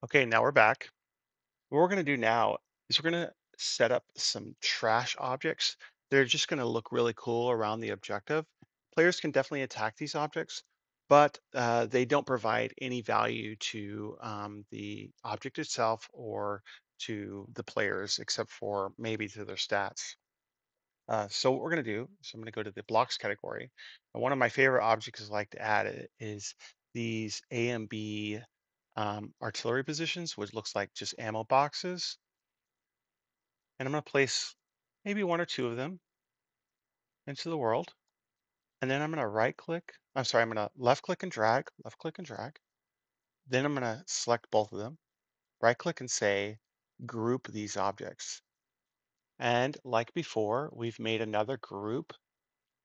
Okay, now we're back. What we're going to do now is we're going to set up some trash objects. They're just going to look really cool around the objective. Players can definitely attack these objects, but they don't provide any value to the object itself or to the players, except for maybe to their stats. So what we're going to do is I'm going to go to the blocks category. And one of my favorite objects I like to add is these A and B artillery positions, which looks like just ammo boxes. And I'm going to place maybe one or two of them into the world. And then I'm going to I'm going to left click and drag. Then I'm going to select both of them, right click and say, group these objects. And like before, we've made another group.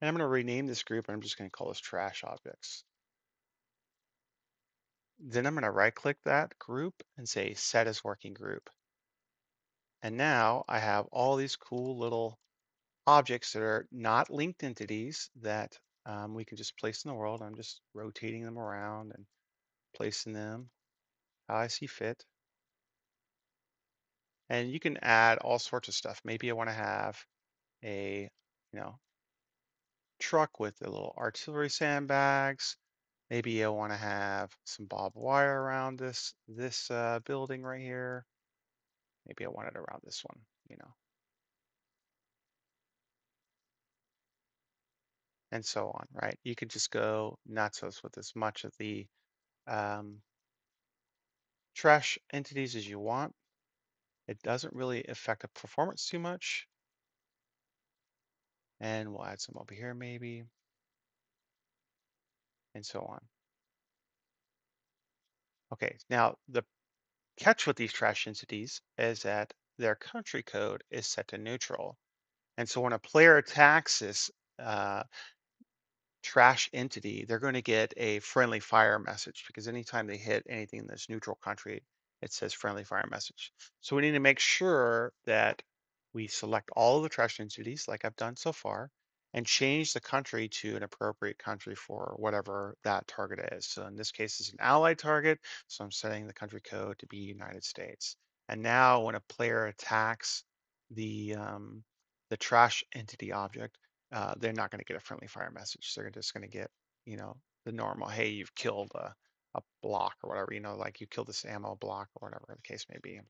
And I'm going to rename this group and I'm just going to call this trash objects. Then I'm going to right click that group and say set as working group. And now I have all these cool little objects that are not linked entities that we can just place in the world. I'm just rotating them around and placing them how I see fit. And you can add all sorts of stuff. Maybe I want to have a, you know, truck with the little artillery sandbags. Maybe I want to have some barbed wire around this building right here. Maybe I want it around this one, and so on, right? You could just go nuts with as much of the um, trash entities as you want. It doesn't really affect the performance too much. And we'll add some over here maybe, and so on. Okay, now the catch with these trash entities is that their country code is set to neutral. And so when a player attacks this uh, trash entity, they're going to get a friendly fire message because anytime they hit anything in this neutral country, it says friendly fire message. So we need to make sure that we select all of the trash entities like I've done so far and change the country to an appropriate country for whatever that target is. So in this case, it's an allied target. So I'm setting the country code to be United States. And now when a player attacks the, um, the trash entity object, they're not going to get a friendly fire message. They're just going to get, the normal, hey, you've killed a block or whatever, like you killed this ammo block or whatever the case may be.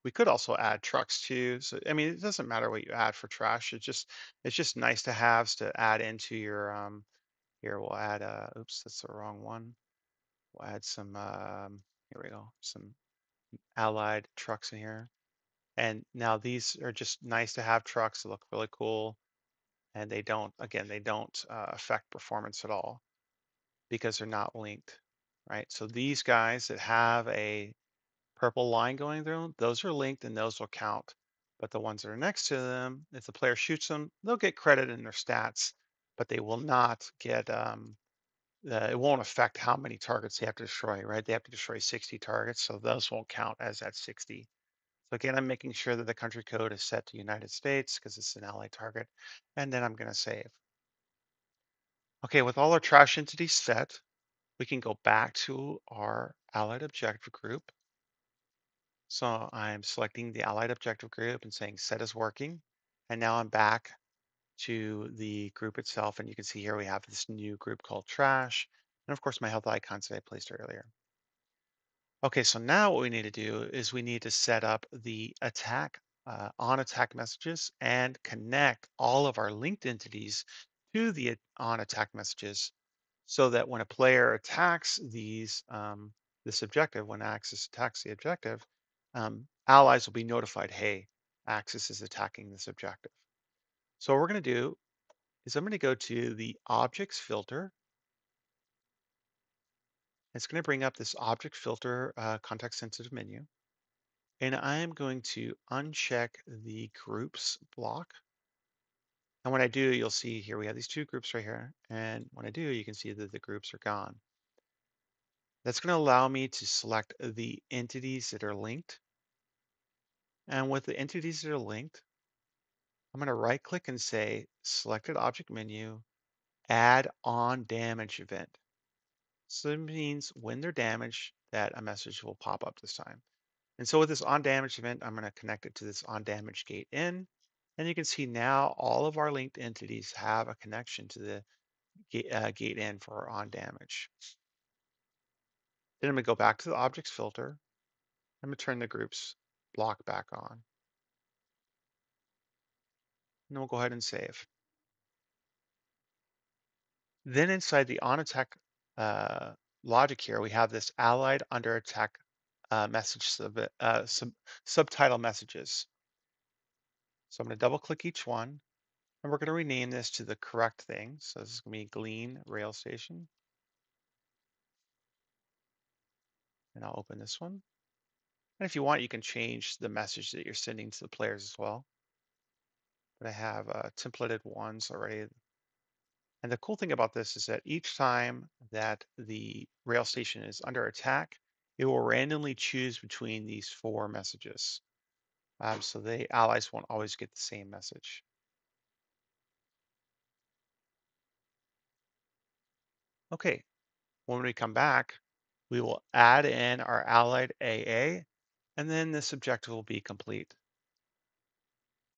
We could also add trucks too. So I mean, it doesn't matter what you add for trash. It's just nice to have to add into your here we'll add oops, that's the wrong one. We'll add some here we go, some allied trucks in here. And now these are just nice to have trucks that look really cool. And they don't affect performance at all because they're not linked, right? So these guys that have a purple line going through them, those are linked and those will count. But the ones that are next to them, if the player shoots them, they'll get credit in their stats, but they will not get, it won't affect how many targets they have to destroy, right? They have to destroy 60 targets, so those won't count as that 60. So again, I'm making sure that the country code is set to United States because it's an allied target, and then I'm going to save. Okay, with all our trash entities set, we can go back to our allied objective group. So I'm selecting the allied objective group and saying set as working. And now I'm back to the group itself. And you can see here we have this new group called trash. And of course, my health icons that I placed earlier. Okay, so now what we need to do is we need to set up the attack on attack messages and connect all of our linked entities to the on attack messages so that when a player attacks this objective, when Axis attacks the objective, allies will be notified, hey, Axis is attacking this objective. So what we're going to do is I'm going to go to the objects filter. It's going to bring up this object filter context sensitive menu. And I'm going to uncheck the groups block. And when I do, you'll see here we have these two groups right here. And when I do, you can see that the groups are gone. That's going to allow me to select the entities that are linked. And with the entities that are linked, I'm going to right click and say selected object menu, add on damage event. So it means when they're damaged, that a message will pop up this time. And so with this on damage event, I'm going to connect it to this on damage gate in. And you can see now all of our linked entities have a connection to the gate in for our on damage. Then I'm going to go back to the objects filter. I'm going to turn the groups block back on. And then we'll go ahead and save. Then inside the on attack uh, logic here, we have this allied under attack subtitle messages. So I'm going to double click each one and we're going to rename this to the correct thing. So this is going to be Glean Rail Station. And I'll open this one. And if you want, you can change the message that you're sending to the players as well. But I have templated ones already. And the cool thing about this is that each time that the rail station is under attack, it will randomly choose between these four messages. So the allies won't always get the same message. Okay, when we come back, we will add in our allied AA, and then this objective will be complete.